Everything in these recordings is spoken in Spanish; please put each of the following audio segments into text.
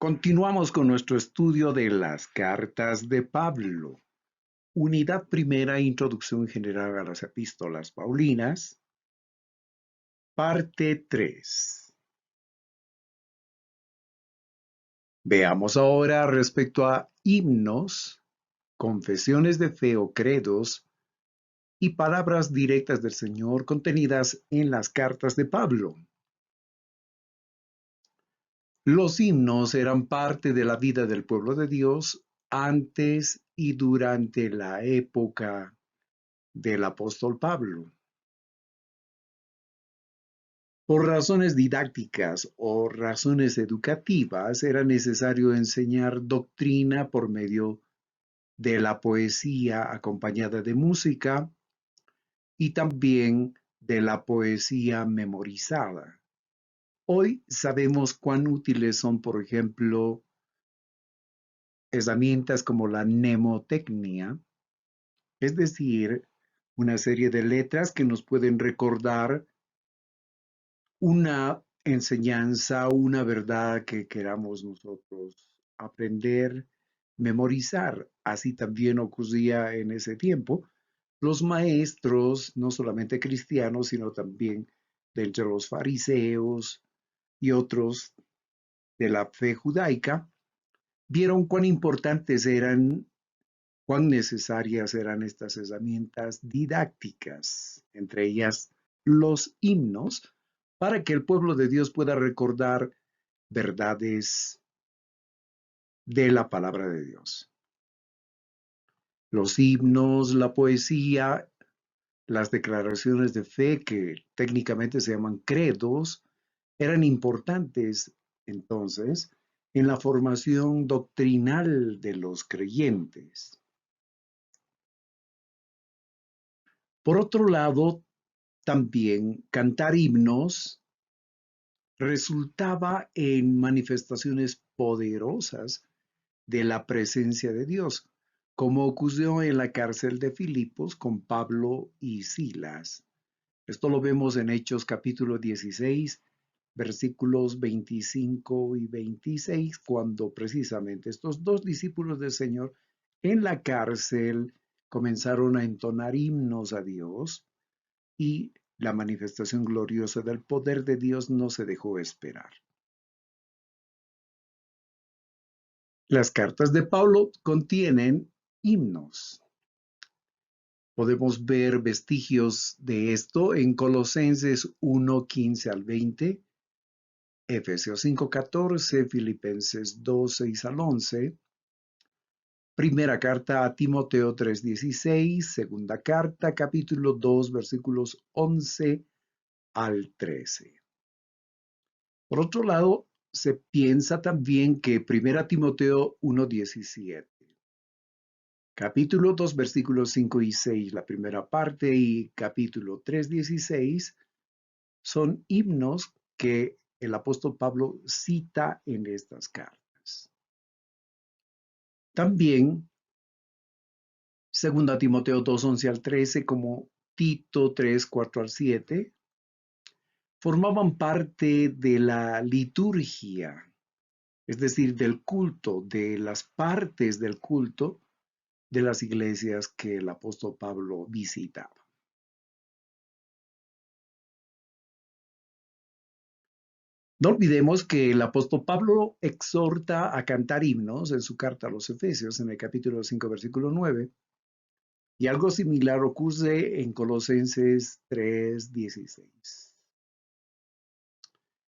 Continuamos con nuestro estudio de las cartas de Pablo. Unidad primera, introducción general a las epístolas paulinas, parte 3. Veamos ahora respecto a himnos, confesiones de fe o credos y palabras directas del Señor contenidas en las cartas de Pablo. Los himnos eran parte de la vida del pueblo de Dios antes y durante la época del apóstol Pablo. Por razones didácticas o razones educativas era necesario enseñar doctrina por medio de la poesía acompañada de música y también de la poesía memorizada. Hoy sabemos cuán útiles son, por ejemplo, herramientas como la mnemotecnia, es decir, una serie de letras que nos pueden recordar una enseñanza, una verdad que queramos nosotros aprender, memorizar. Así también ocurría en ese tiempo. Los maestros, no solamente cristianos, sino también de entre los fariseos y otros de la fe judaica, vieron cuán importantes eran, cuán necesarias eran estas herramientas didácticas, entre ellas los himnos, para que el pueblo de Dios pueda recordar verdades de la palabra de Dios. Los himnos, la poesía, las declaraciones de fe, que técnicamente se llaman credos, eran importantes entonces en la formación doctrinal de los creyentes. Por otro lado, también cantar himnos resultaba en manifestaciones poderosas de la presencia de Dios, como ocurrió en la cárcel de Filipos con Pablo y Silas. Esto lo vemos en Hechos capítulo 16, versículos 25 y 26, cuando precisamente estos dos discípulos del Señor en la cárcel comenzaron a entonar himnos a Dios y la manifestación gloriosa del poder de Dios no se dejó esperar. Las cartas de Pablo contienen himnos. Podemos ver vestigios de esto en Colosenses 1, 15 al 20, Efesios 5, 14, Filipenses 2, 6 al 11, primera carta a Timoteo 3, 16, segunda carta, capítulo 2, versículos 11 al 13. Por otro lado, se piensa también que primera Timoteo 1, 17, capítulo 2, versículos 5 y 6, la primera parte, y capítulo 3, 16, son himnos que el apóstol Pablo cita en estas cartas. También, segunda Timoteo 2, 11 al 13, como Tito 3, 4 al 7, formaban parte de la liturgia, es decir, del culto, de las partes del culto de las iglesias que el apóstol Pablo visitaba. No olvidemos que el apóstol Pablo exhorta a cantar himnos en su carta a los Efesios, en el capítulo 5, versículo 9, y algo similar ocurre en Colosenses 3, 16.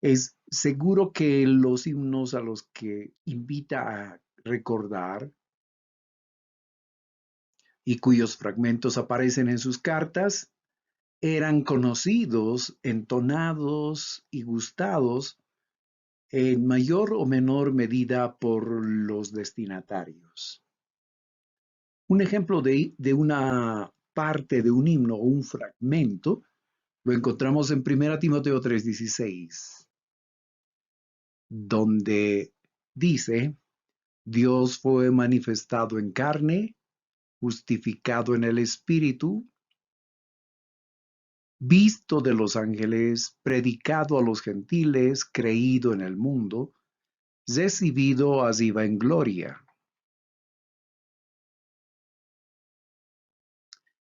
Es seguro que los himnos a los que invita a recordar y cuyos fragmentos aparecen en sus cartas eran conocidos, entonados y gustados en mayor o menor medida por los destinatarios. Un ejemplo de una parte de un himno o un fragmento lo encontramos en 1 Timoteo 3:16, donde dice, Dios fue manifestado en carne, justificado en el Espíritu, visto de los ángeles, predicado a los gentiles, creído en el mundo, recibido así va en gloria.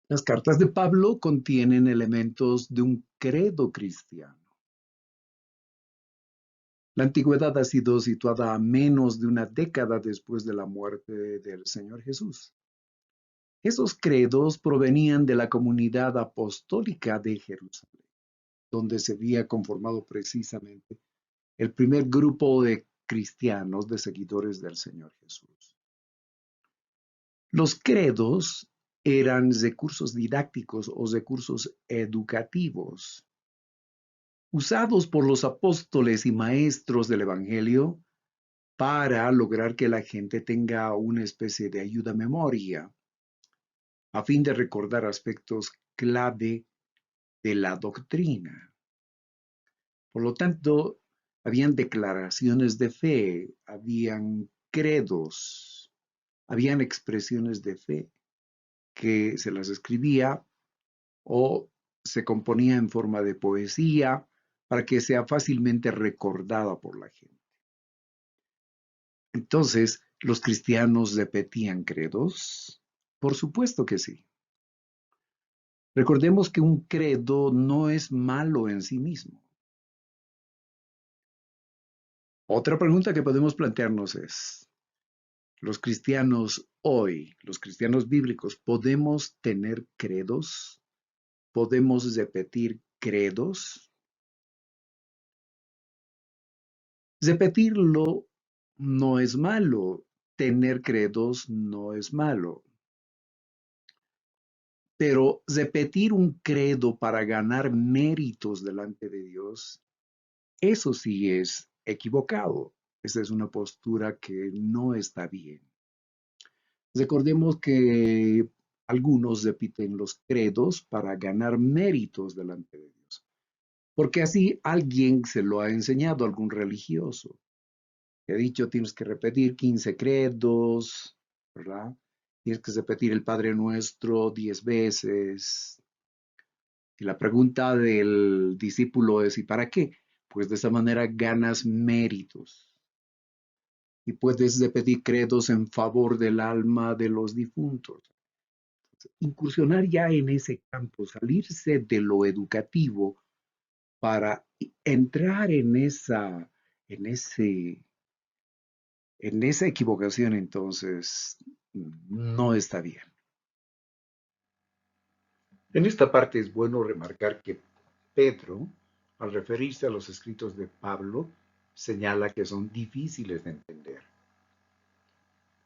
Las cartas de Pablo contienen elementos de un credo cristiano. La antigüedad ha sido situada a menos de una década después de la muerte del Señor Jesús. Esos credos provenían de la comunidad apostólica de Jerusalén, donde se había conformado precisamente el primer grupo de cristianos, de seguidores del Señor Jesús. Los credos eran recursos didácticos o recursos educativos usados por los apóstoles y maestros del Evangelio para lograr que la gente tenga una especie de ayuda a memoria, a fin de recordar aspectos clave de la doctrina. Por lo tanto, habían declaraciones de fe, habían credos, habían expresiones de fe que se las escribía o se componía en forma de poesía para que sea fácilmente recordada por la gente. Entonces, ¿los cristianos repetían credos? Por supuesto que sí. Recordemos que un credo no es malo en sí mismo. Otra pregunta que podemos plantearnos es, ¿los cristianos hoy, los cristianos bíblicos, podemos tener credos? ¿Podemos repetir credos? Repetirlo no es malo, tener credos no es malo, pero repetir un credo para ganar méritos delante de Dios, eso sí es equivocado. Esa es una postura que no está bien. Recordemos que algunos repiten los credos para ganar méritos delante de Dios, porque así alguien se lo ha enseñado, algún religioso. He dicho, tienes que repetir 15 credos, ¿verdad? Tienes que repetir el Padre Nuestro 10 veces. Y la pregunta del discípulo es, ¿y para qué? Pues de esa manera ganas méritos. Y puedes repetir credos en favor del alma de los difuntos. Incursionar ya en ese campo, salirse de lo educativo para entrar en ese en esa equivocación, entonces, no está bien. En esta parte es bueno remarcar que Pedro, al referirse a los escritos de Pablo, señala que son difíciles de entender.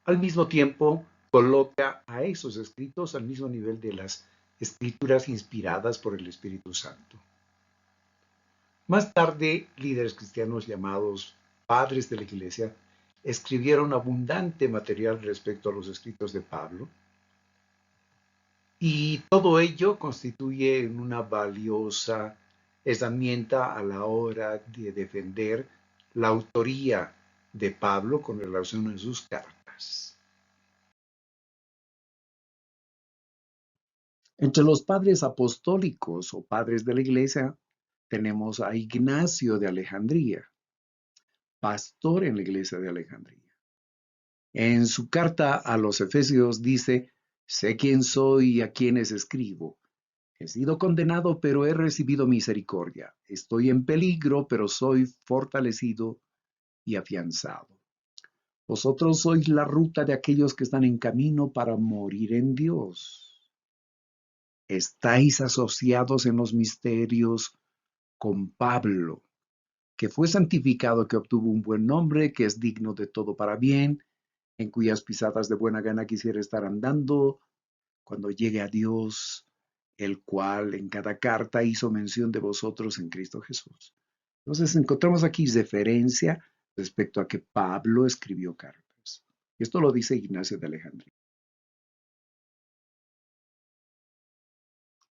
Al mismo tiempo, coloca a esos escritos al mismo nivel de las escrituras inspiradas por el Espíritu Santo. Más tarde, líderes cristianos llamados padres de la Iglesia escribieron abundante material respecto a los escritos de Pablo, y todo ello constituye una valiosa herramienta a la hora de defender la autoría de Pablo con relación a sus cartas. Entre los padres apostólicos o padres de la iglesia tenemos a Ignacio de Alejandría, pastor en la iglesia de Alejandría. En su carta a los Efesios dice, sé quién soy y a quienes escribo. He sido condenado, pero he recibido misericordia. Estoy en peligro, pero soy fortalecido y afianzado. Vosotros sois la ruta de aquellos que están en camino para morir en Dios. Estáis asociados en los misterios con Pablo, que fue santificado, que obtuvo un buen nombre, que es digno de todo para bien, en cuyas pisadas de buena gana quisiera estar andando cuando llegue a Dios, el cual en cada carta hizo mención de vosotros en Cristo Jesús. Entonces encontramos aquí referencia respecto a que Pablo escribió cartas. Esto lo dice Ignacio de Alejandría.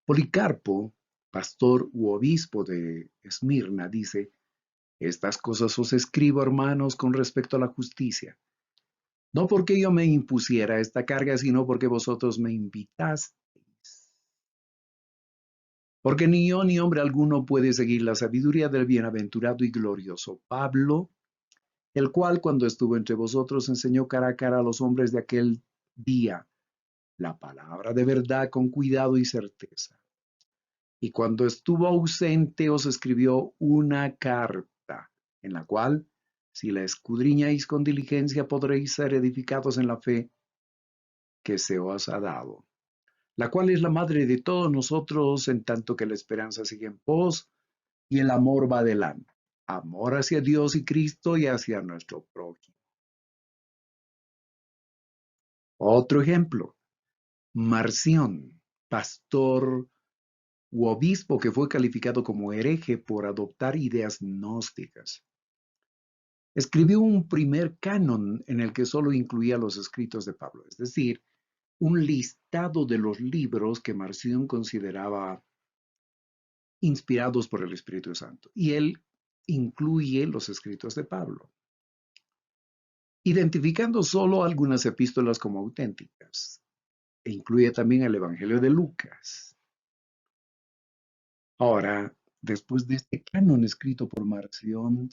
Policarpo, pastor u obispo de Esmirna, dice, estas cosas os escribo, hermanos, con respecto a la justicia, no porque yo me impusiera esta carga, sino porque vosotros me invitasteis. Porque ni yo ni hombre alguno puede seguir la sabiduría del bienaventurado y glorioso Pablo, el cual cuando estuvo entre vosotros enseñó cara a cara a los hombres de aquel día la palabra de verdad con cuidado y certeza. Y cuando estuvo ausente os escribió una carta, en la cual, si la escudriñáis con diligencia, podréis ser edificados en la fe que se os ha dado, la cual es la madre de todos nosotros, en tanto que la esperanza sigue en pos y el amor va adelante. Amor hacia Dios y Cristo y hacia nuestro prójimo. Otro ejemplo, Marción, pastor u obispo que fue calificado como hereje por adoptar ideas gnósticas. Escribió un primer canon en el que solo incluía los escritos de Pablo, es decir, un listado de los libros que Marción consideraba inspirados por el Espíritu Santo. Y él incluye los escritos de Pablo, identificando solo algunas epístolas como auténticas. E incluye también el Evangelio de Lucas. Ahora, después de este canon escrito por Marción,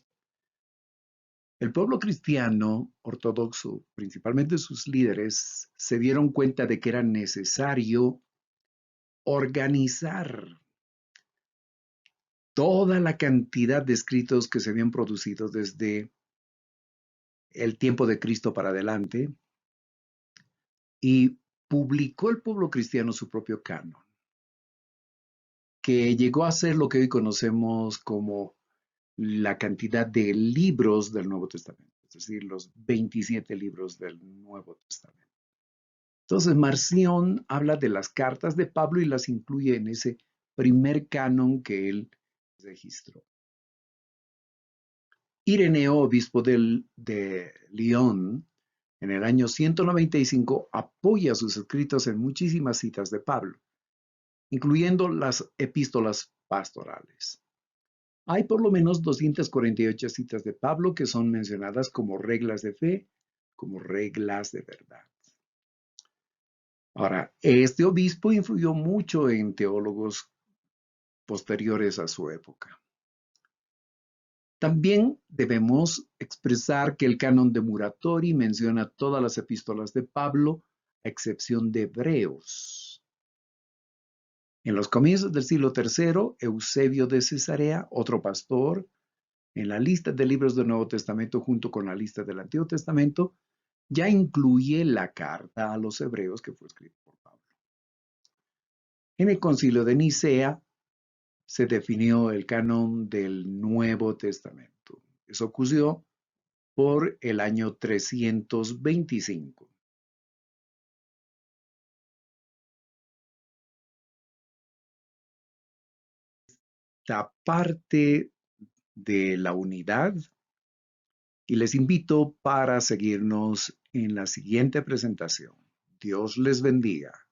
el pueblo cristiano ortodoxo, principalmente sus líderes, se dieron cuenta de que era necesario organizar toda la cantidad de escritos que se habían producido desde el tiempo de Cristo para adelante y publicó el pueblo cristiano su propio canon, que llegó a ser lo que hoy conocemos como la cantidad de libros del Nuevo Testamento, es decir, los 27 libros del Nuevo Testamento. Entonces, Marción habla de las cartas de Pablo y las incluye en ese primer canon que él registró. Ireneo, obispo de Lyon, en el año 195, apoya sus escritos en muchísimas citas de Pablo, incluyendo las epístolas pastorales. Hay por lo menos 248 citas de Pablo que son mencionadas como reglas de fe, como reglas de verdad. Ahora, este obispo influyó mucho en teólogos posteriores a su época. También debemos expresar que el canon de Muratori menciona todas las epístolas de Pablo, a excepción de Hebreos. En los comienzos del siglo III, Eusebio de Cesarea, otro pastor, en la lista de libros del Nuevo Testamento junto con la lista del Antiguo Testamento, ya incluye la carta a los hebreos que fue escrita por Pablo. En el concilio de Nicea se definió el canon del Nuevo Testamento. Eso ocurrió por el año 325. Esta parte de la unidad y les invito para seguirnos en la siguiente presentación. Dios les bendiga.